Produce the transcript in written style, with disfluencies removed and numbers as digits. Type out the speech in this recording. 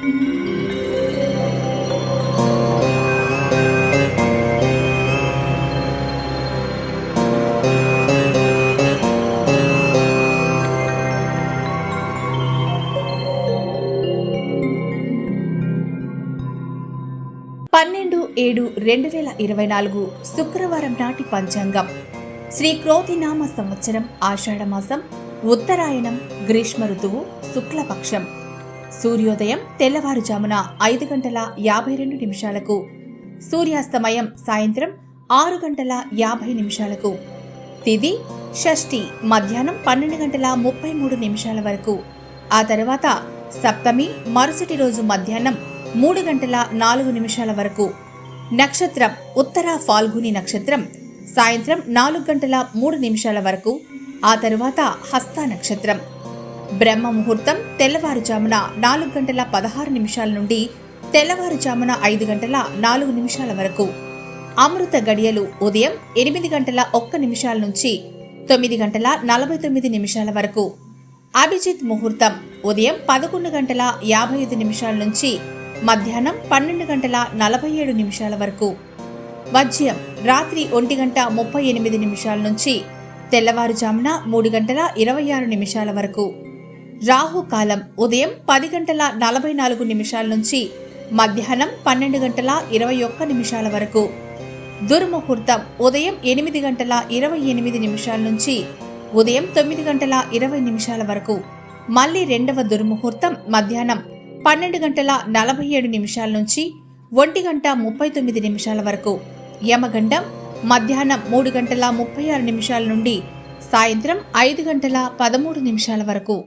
12/7/2024 శుక్రవారం నాటి పంచాంగం. శ్రీ క్రోధినామ సంవత్సరం ఆషాఢమాసం, ఉత్తరాయణం, గ్రీష్మ ఋతువు, శుక్లపక్షం. సూర్యోదయం తెల్లవారుజామున 5:52 సూర్యాస్తమయం సాయంత్రం 6:50 తిథి షష్ఠి మధ్యాహ్నం 12:33 వరకు. ఆ తర్వాత సప్తమి మరుసటి రోజు మధ్యాహ్నం 3:04 వరకు. నక్షత్రం ఉత్తర ఫాల్గుని నక్షత్రం సాయంత్రం 4:03 వరకు. ఆ తరువాత హస్త నక్షత్రం. బ్రహ్మ ముహూర్తం తెల్లవారుజామున 4:16 నుండి తెల్లవారుజామున 5:04 వరకు. అమృత గడియలు ఉదయం 8:01 నుంచి 9:49 వరకు. అభిజిత్ ముహూర్తం ఉదయం 11:55 నుంచి మధ్యాహ్నం 12:47 వరకు. వజ్యం రాత్రి 1:38 నుంచి తెల్లవారుజామున 3:26 వరకు. రాహుకాలం ఉదయం 10:44 నుంచి మధ్యాహ్నం 12:21 వరకు. దుర్ముహూర్తం ఉదయం 8:28 నుంచి ఉదయం 9:20 వరకు. మళ్లీ రెండవ దుర్ముహూర్తం మధ్యాహ్నం 12:47 నుంచి 1:39 వరకు. యమగండం మధ్యాహ్నం 3:36 నుండి సాయంత్రం 5:13 వరకు.